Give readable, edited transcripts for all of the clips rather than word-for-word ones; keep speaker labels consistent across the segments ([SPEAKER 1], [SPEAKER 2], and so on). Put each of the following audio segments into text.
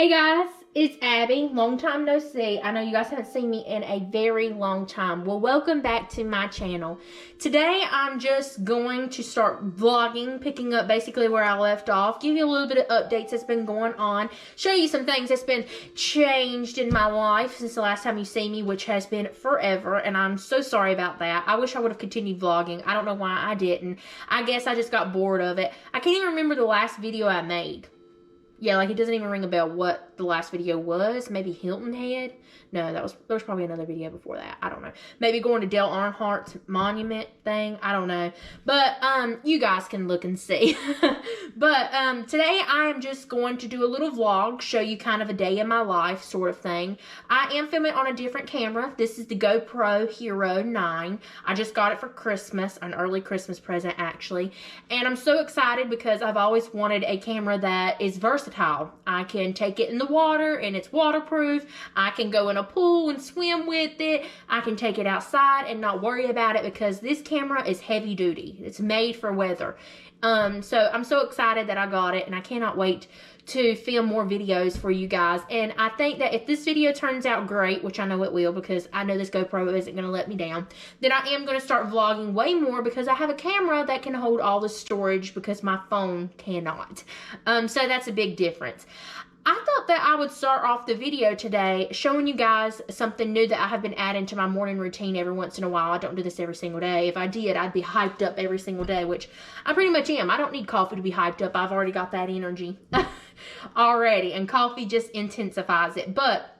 [SPEAKER 1] Hey guys, it's Abby. Long time no see. I know you guys haven't seen me in a very long time. Well, welcome back to my channel. Today I'm just going to start vlogging, picking up basically where I left off, give you a little bit of updates that's been going on, show you some things that's been changed in my life since the last time you see me, which has been forever, and I'm so sorry about that. I wish I would have continued vlogging. I don't know why I didn't. I guess I just got bored of it. I can't even remember the last video I made. Yeah, like it doesn't even ring a bell what the last video was. Maybe Hilton Head. No, there was probably another video before that. I don't know. Maybe going to Dale Earnhardt's monument thing. I don't know. But you guys can look and see. But today I am just going to do a little vlog, show you kind of a day in my life sort of thing. I am filming on a different camera. This is the GoPro Hero 9. I just got it for Christmas, an early Christmas present actually. And I'm so excited because I've always wanted a camera that is versatile. I can take it in the water and it's waterproof. I can go in a pool and swim with it. I can take it outside and not worry about it because this camera is heavy duty. It's made for weather. So I'm so excited that I got it and I cannot wait to film more videos for you guys. And I think that if this video turns out great, which I know it will because I know this GoPro isn't going to let me down, then I am going to start vlogging way more because I have a camera that can hold all the storage because my phone cannot. So that's a big difference. I thought that I would start off the video today showing you guys something new that I have been adding to my morning routine every once in a while. I don't do this every single day. If I did, I'd be hyped up every single day, which I pretty much am. I don't need coffee to be hyped up. I've already got that energy already, and coffee just intensifies it. But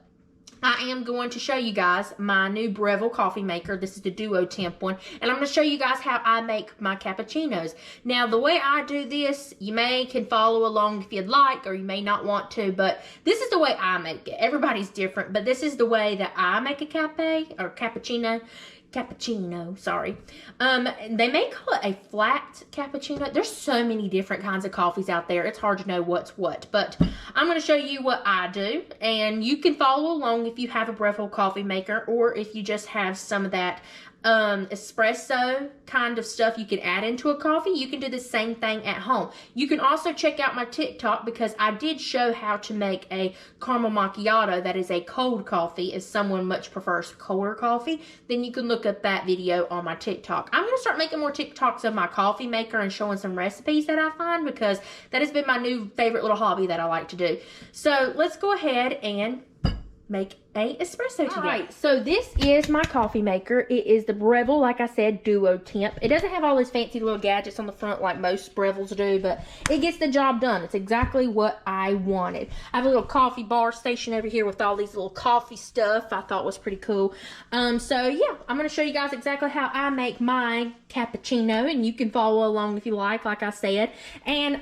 [SPEAKER 1] I am going to show you guys my new Breville coffee maker. This is the Duo Temp one. And I'm going to show you guys how I make my cappuccinos. Now, the way I do this, you can follow along if you'd like, or you may not want to, but this is the way I make it. Everybody's different, but this is the way that I make a cappuccino, sorry. They may call it a flat cappuccino. There's so many different kinds of coffees out there. It's hard to know what's what, but I'm going to show you what I do, and you can follow along if you have a Breville coffee maker, or if you just have some of that espresso kind of stuff you can add into a coffee. You can do the same thing at home. You can also check out my TikTok because I did show how to make a caramel macchiato that is a cold coffee. If someone much prefers colder coffee, then you can look up that video on my TikTok. I'm going to start making more TikToks of my coffee maker and showing some recipes that I find because that has been my new favorite little hobby that I like to do. So let's go ahead and make a espresso today. Alright, so this is my coffee maker. It is the Breville, like I said, Duo Temp. It doesn't have all those fancy little gadgets on the front like most Brevilles do, but it gets the job done. It's exactly what I wanted. I have a little coffee bar station over here with all these little coffee stuff I thought was pretty cool. So yeah, I'm going to show you guys exactly how I make my cappuccino, and you can follow along if you like I said. And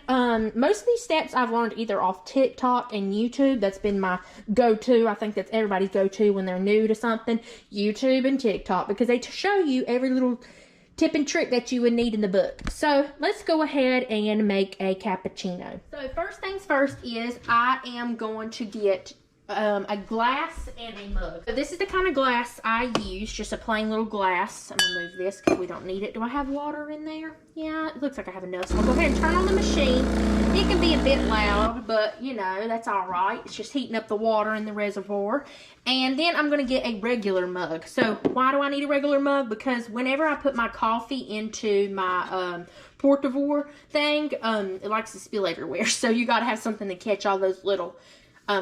[SPEAKER 1] most of these steps I've learned either off TikTok and YouTube. That's been my go-to. I think that's everybody's go-to when they're new to something. YouTube and TikTok, because they show you every little tip and trick that you would need in the book. So let's go ahead and make a cappuccino. So first things first is I am going to get a glass and a mug. So this is the kind of glass I use, just a plain little glass. I'm gonna move this because we don't need it. Do I have water in there? Yeah, it looks like I have enough. So I'll go ahead and turn on the machine. It can be a bit loud, but you know, that's all right. It's just heating up the water in the reservoir. And then I'm gonna get a regular mug. So why do I need a regular mug? Because whenever I put my coffee into my portavor thing, it likes to spill everywhere. So you gotta have something to catch all those little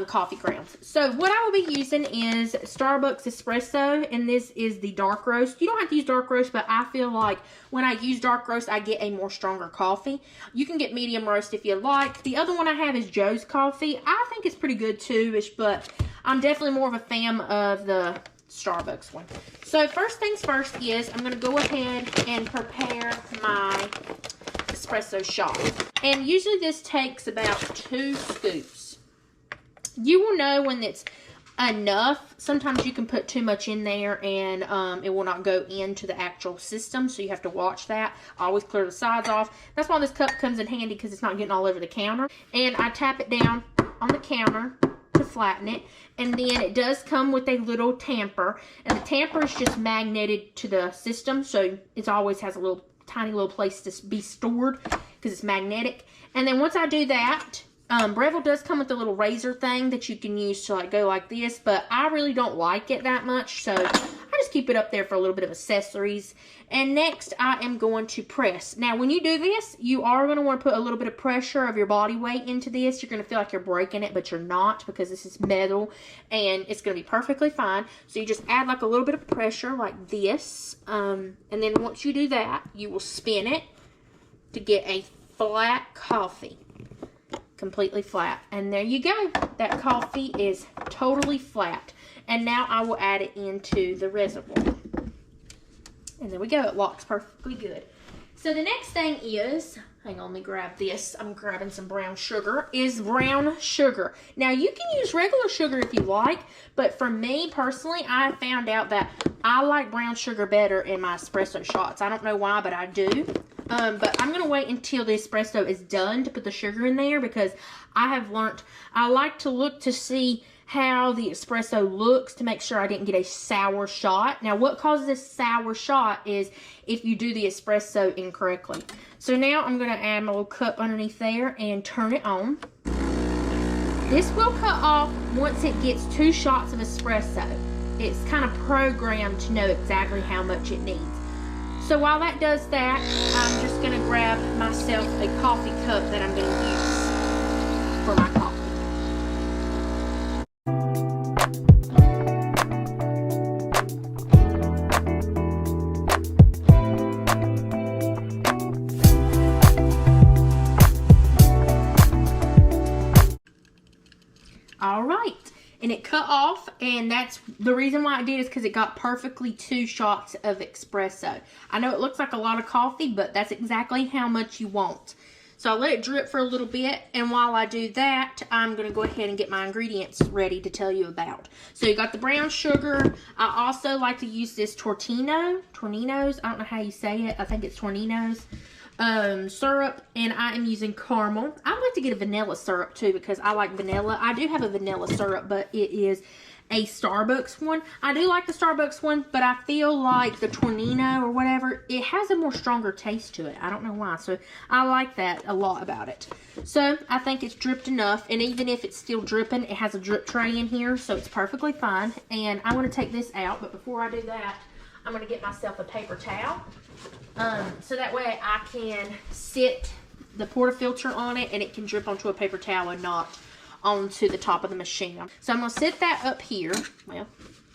[SPEAKER 1] coffee grounds. So what I will be using is Starbucks espresso, and this is the dark roast. You don't have to use dark roast, but I feel like when I use dark roast, I get a more stronger coffee. You can get medium roast if you like. The other one I have is Joe's Coffee. I think it's pretty good too, but I'm definitely more of a fan of the Starbucks one. So first things first is I'm going to go ahead and prepare my espresso shot. And usually this takes about 2 scoops. You will know when it's enough. Sometimes you can put too much in there and it will not go into the actual system, so you have to watch that. I always clear the sides off. That's why this cup comes in handy, because it's not getting all over the counter. And I tap it down on the counter to flatten it, and then it does come with a little tamper, and the tamper is just magneted to the system, so it always has a little tiny little place to be stored because it's magnetic. And then once I do that, Breville does come with a little razor thing that you can use to like go like this, but I really don't like it that much, so I just keep it up there for a little bit of accessories. And next, I am going to press. Now, when you do this, you are going to want to put a little bit of pressure of your body weight into this. You're going to feel like you're breaking it, but you're not, because this is metal, and it's going to be perfectly fine. So you just add like a little bit of pressure like this, and then once you do that, you will spin it to get a flat coffee. Completely flat. And there you go. That coffee is totally flat. And now I will add it into the reservoir. And there we go. It locks perfectly good. So the next thing is, hang on, let me grab this. I'm grabbing some brown sugar. Is brown sugar. Now you can use regular sugar if you like, but for me personally, I found out that I like brown sugar better in my espresso shots. I don't know why, but I do. But I'm going to wait until the espresso is done to put the sugar in there, because I have learned I like to look to see how the espresso looks to make sure I didn't get a sour shot. Now, what causes a sour shot is if you do the espresso incorrectly. So now I'm going to add my little cup underneath there and turn it on. This will cut off once it gets 2 shots of espresso. It's kind of programmed to know exactly how much it needs. So while that does that, I'm just going to grab myself a coffee cup that I'm going to use for my coffee. All right. And it cut off, and that's the reason why I did is because it got perfectly 2 shots of espresso. I know it looks like a lot of coffee, but that's exactly how much you want. So I'll let it drip for a little bit, and while I do that, I'm going to go ahead and get my ingredients ready to tell you about. So you got the brown sugar. I also like to use this Torninos, I don't know how you say it. I think it's Torninos. Syrup, and I am using caramel. I like to get a vanilla syrup too because I like vanilla. I do have a vanilla syrup, but it is a Starbucks one. I do like the Starbucks one, but I feel like the Tornino or whatever, it has a more stronger taste to it. I don't know why, so I like that a lot about it. So I think it's dripped enough, and even if it's still dripping, it has a drip tray in here, so it's perfectly fine. And I want to take this out, but before I do that, I'm going to get myself a paper towel. So that way I can sit the portafilter on it and it can drip onto a paper towel and not onto the top of the machine. So I'm going to sit that up here. Well,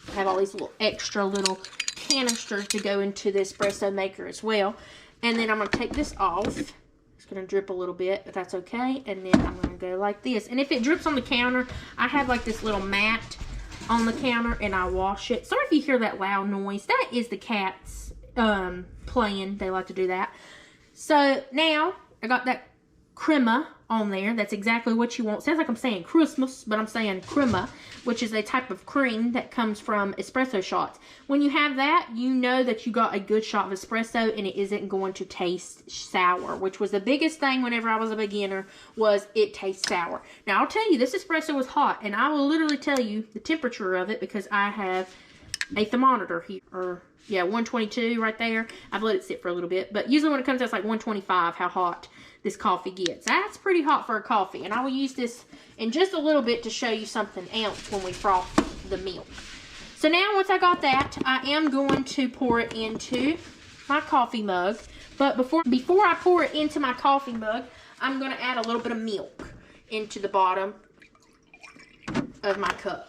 [SPEAKER 1] I have all these extra little canisters to go into the espresso maker as well. And then I'm going to take this off. It's going to drip a little bit, but that's okay. And then I'm going to go like this. And if it drips on the counter, I have like this little mat on the counter and I wash it. Sorry if you hear that loud noise. That is the cats playing. They like to do that. So now I got that crema on there. That's exactly what you want. Sounds like I'm saying Christmas, but I'm saying crema, which is a type of cream that comes from espresso shots. When you have that, you know that you got a good shot of espresso and it isn't going to taste sour, which was the biggest thing whenever I was a beginner, was it tastes sour. Now I'll tell you, this espresso was hot, and I will literally tell you the temperature of it because I have a thermometer here, or yeah, 122 right there. I've let it sit for a little bit, but usually when it comes out, it's like 125 how hot this coffee gets. That's pretty hot for a coffee, and I will use this in just a little bit to show you something else when we froth the milk. So now once I got that, I am going to pour it into my coffee mug, but before I pour it into my coffee mug, I'm going to add a little bit of milk into the bottom of my cup.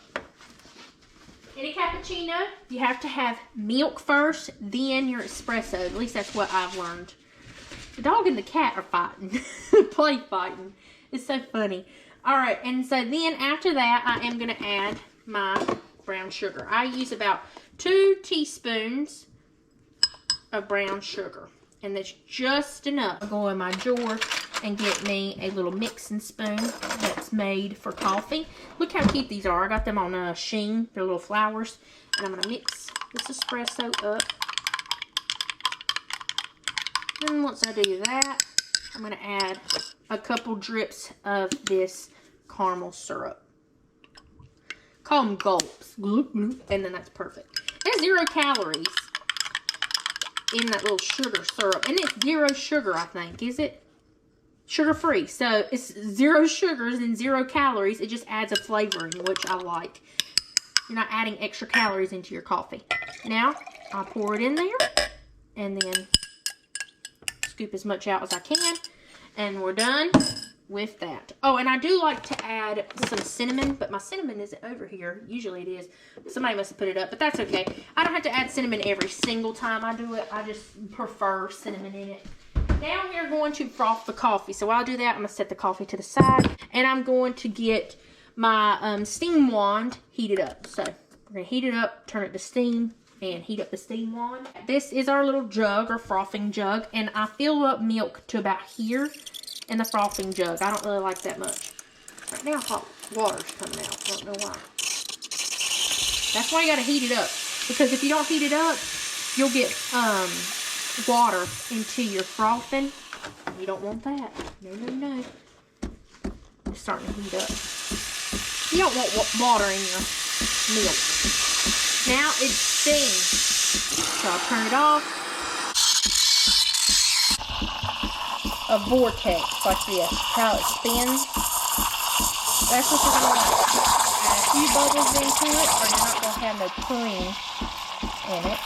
[SPEAKER 1] In a cappuccino, you have to have milk first, then your espresso. At least that's what I've learned. The dog and the cat are fighting. Play fighting. It's so funny. Alright, and so then after that, I am going to add my brown sugar. I use about 2 teaspoons of brown sugar. And that's just enough. I'll go in my drawer and get me a little mixing spoon that's made for coffee. Look how cute these are. I got them on Sheen. They're little flowers. And I'm going to mix this espresso up. Then once I do that, I'm going to add a couple drips of this caramel syrup. Call them gulps. And then that's perfect. There's 0 calories in that little sugar syrup. And it's 0 sugar, I think. Is it? sugar-free. So it's 0 sugars and 0 calories. It just adds a flavoring, which I like. You're not adding extra calories into your coffee. Now, I'll pour it in there and then scoop as much out as I can. And we're done with that. Oh, and I do like to add some cinnamon, but my cinnamon isn't over here. Usually it is. Somebody must have put it up, but that's okay. I don't have to add cinnamon every single time I do it. I just prefer cinnamon in it. Now we're going to froth the coffee. So while I do that, I'm going to set the coffee to the side. And I'm going to get my steam wand heated up. So we're going to heat it up, turn it to steam, and heat up the steam wand. This is our little jug or frothing jug. And I fill up milk to about here in the frothing jug. I don't really like that much. Right now hot water's coming out. I don't know why. That's why you got to heat it up. Because if you don't heat it up, you'll get water into your frothing. You don't want that. No, no, no. It's starting to heat up. You don't want water in your milk. Now it's steamed. So I'll turn it off. A vortex like this. How it spins. That's what you're going to add a few bubbles into it, or you're not going to have no cream in it.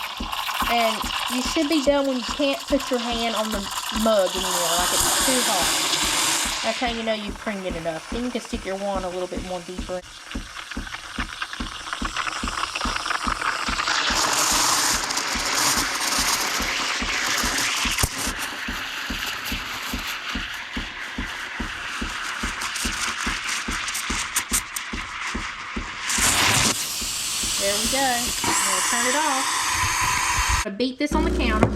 [SPEAKER 1] And you should be done when you can't put your hand on the mug anymore, like it's too hot. That's how you know you've creamed it enough. Then you can stick your wand a little bit more deeper. There we go. I'm going to turn it off. I beat this on the counter.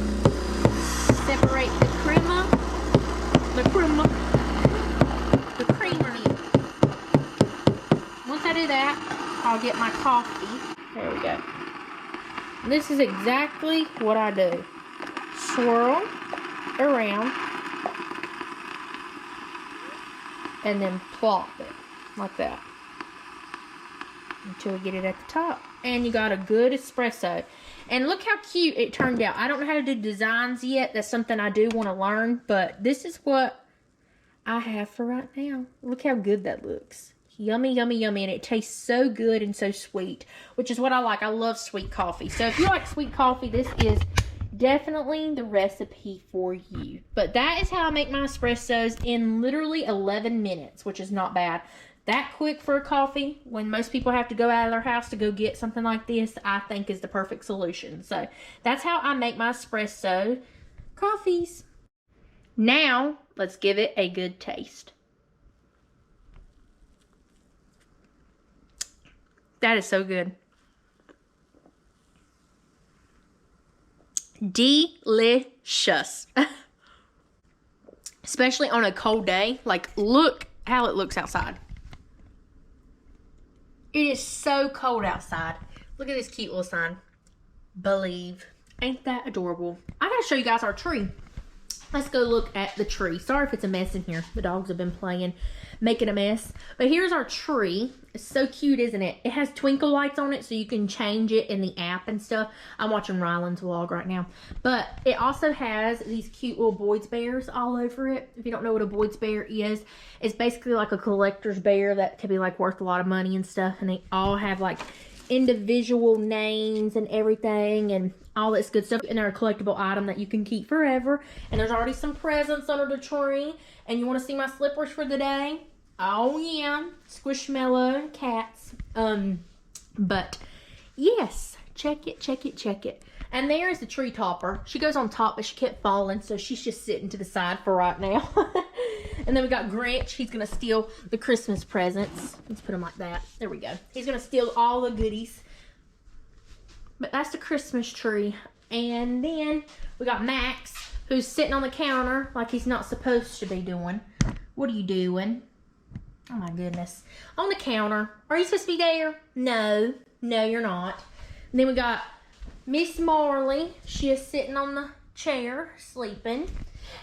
[SPEAKER 1] Separate the creamer. Once I do that, I'll get my coffee. There we go. This is exactly what I do. Swirl around and then plop it like that until we get it at the top. And you got a good espresso. And look how cute it turned out. I don't know how to do designs yet. That's something I do want to learn. But this is what I have for right now. Look how good that looks. Yummy, yummy, yummy. And it tastes so good and so sweet, which is what I like. I love sweet coffee. So if you like sweet coffee, this is definitely the recipe for you. But that is how I make my espressos in literally 11 minutes, which is not bad. That quick for a coffee, when most people have to go out of their house to go get something like this, I think is the perfect solution. So that's how I make my espresso coffees. Now, let's give it a good taste. That is so good. Delicious. Especially on a cold day. Like, look how it looks outside. It is so cold outside. Look at this cute little sign. Believe. Ain't that adorable? I gotta show you guys our tree. Let's go look at the tree. Sorry if it's a mess in here. The dogs have been playing, making a mess. But here's our tree. It's so cute, isn't it? It has twinkle lights on it so you can change it in the app and stuff. I'm watching Ryland's vlog right now. But it also has these cute little Boyd's bears all over it. If you don't know what a Boyd's bear is, it's basically like a collector's bear that could be like worth a lot of money and stuff. And they all have like individual names and everything and all this good stuff. And they're a collectible item that you can keep forever. And there's already some presents under the tree. And you want to see my slippers for the day? Oh yeah, Squishmallow and cats. But yes, check it, check it, check it. And there is the tree topper. She goes on top, but she kept falling, so she's just sitting to the side for right now. And then we got Grinch. He's gonna steal the Christmas presents. Let's put him like that. There we go. He's gonna steal all the goodies. But that's the Christmas tree. And then we got Max, who's sitting on the counter like he's not supposed to be doing. What are you doing? Oh my goodness. On the counter. Are you supposed to be there? No. No, you're not. And then we got Miss Marley. She is sitting on the chair, sleeping.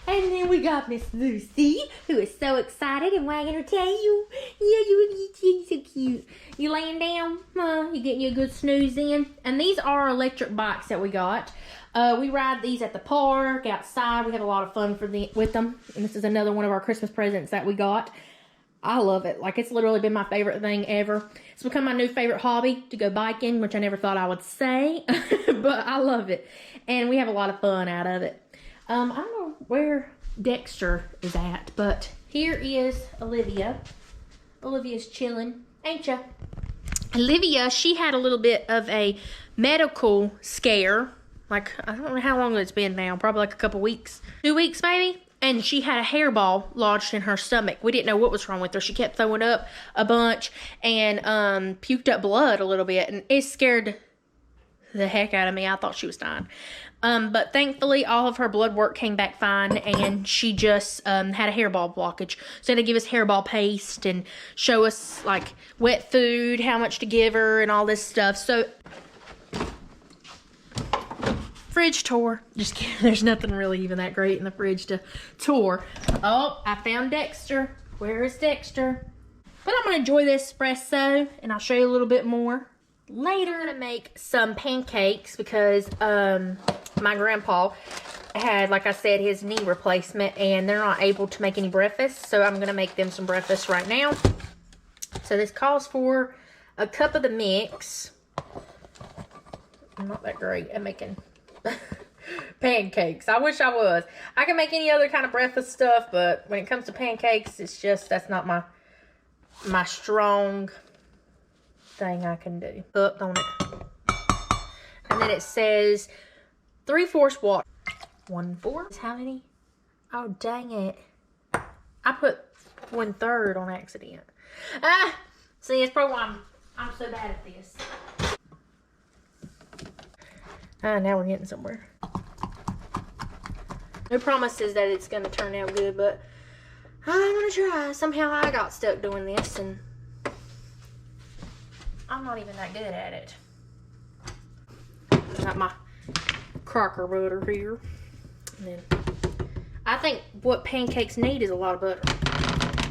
[SPEAKER 1] And then we got Miss Lucy, who is so excited and wagging her tail. Yeah, you're so cute. You laying down? You getting you a good snooze in? And these are electric bikes that we got. We ride these at the park, outside. We have a lot of fun with them. And this is another one of our Christmas presents that we got. I love it. Like, it's literally been my favorite thing ever. It's become my new favorite hobby, to go biking, which I never thought I would say. But I love it. And we have a lot of fun out of it. I don't know where Dexter is at, but here is Olivia. Olivia's chilling, ain't ya? Olivia, she had a little bit of a medical scare. Like, I don't know how long it's been now. Probably like a couple weeks. 2 weeks, maybe? And she had a hairball lodged in her stomach. We didn't know what was wrong with her. She kept throwing up a bunch and puked up blood a little bit. And it scared the heck out of me. I thought she was dying. But thankfully, all of her blood work came back fine, and she just had a hairball blockage. So they give us hairball paste and show us, like, wet food, how much to give her, and all this stuff. So, fridge tour. Just kidding. There's nothing really even that great in the fridge to tour. Oh, I found Dexter. Where is Dexter? But I'm going to enjoy this espresso, and I'll show you a little bit more later. I'm going to make some pancakes because my grandpa had, like I said, his knee replacement, and they're not able to make any breakfast. So I'm going to make them some breakfast right now. So this calls for a cup of the mix. I'm not that great at making pancakes. I wish I was. I can make any other kind of breakfast stuff, but when it comes to pancakes, it's just, that's not my strong thing I can do. Up on it. And then it says 3/4 water. 1/4? How many? Oh, dang it. I put 1/3 on accident. See, it's probably why I'm so bad at this. Now we're getting somewhere. No promises that it's going to turn out good, but I'm going to try. Somehow I got stuck doing this, and I'm not even that good at it. Got my cracker butter here. And then I think what pancakes need is a lot of butter.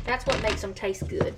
[SPEAKER 1] That's what makes them taste good.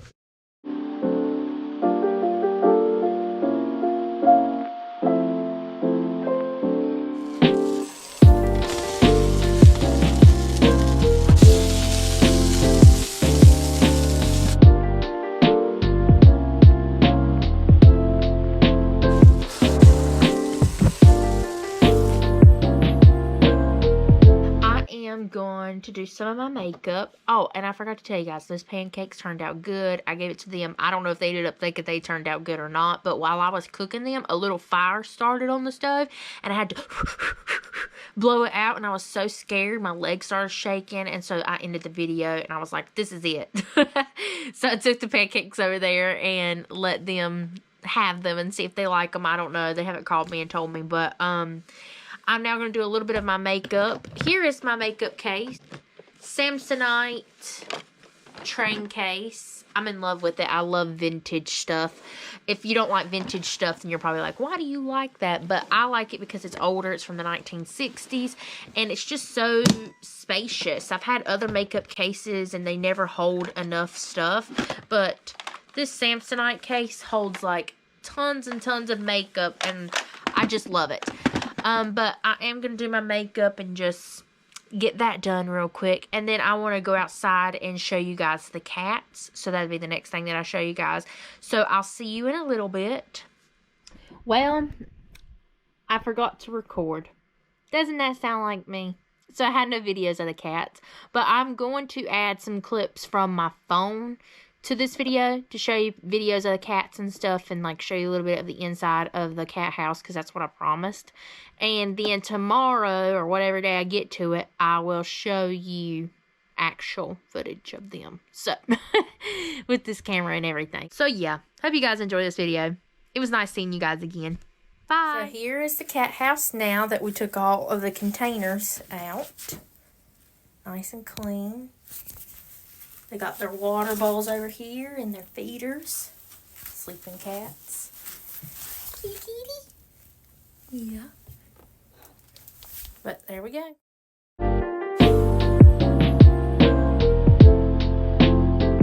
[SPEAKER 1] Going to do some of my makeup. Oh, and I forgot to tell you guys, those pancakes turned out good. I gave it to them. I don't know if they ended up thinking they turned out good or not, but while I was cooking them, a little fire started on the stove, and I had to blow it out, and I was so scared. My legs started shaking, and so I ended the video, and I was like, this is it. So I took the pancakes over there and let them have them and see if they like them. I don't know. They haven't called me and told me, but I'm now going to do a little bit of my makeup. Here is my makeup case. Samsonite train case. I'm in love with it. I love vintage stuff. If you don't like vintage stuff, then you're probably like, why do you like that? But I like it because it's older. It's from the 1960s. And it's just so spacious. I've had other makeup cases, and they never hold enough stuff. But this Samsonite case holds, like, tons and tons of makeup. And I just love it. But I am going to do my makeup and just get that done real quick. And then I want to go outside and show you guys the cats. So that'll be the next thing that I show you guys. So I'll see you in a little bit. Well, I forgot to record. Doesn't that sound like me? So I had no videos of the cats. But I'm going to add some clips from my phone to this video to show you videos of the cats and stuff, and like show you a little bit of the inside of the cat house, because that's what I promised. And then tomorrow, or whatever day I get to it, I will show you actual footage of them. So with this camera and everything. So yeah, hope you guys enjoy this video. It was nice seeing you guys again. Bye. So here is the cat house now that we took all of the containers out. Nice and clean. They got their water bowls over here and their feeders. Sleeping cats. Kitty. Yeah. But there we go.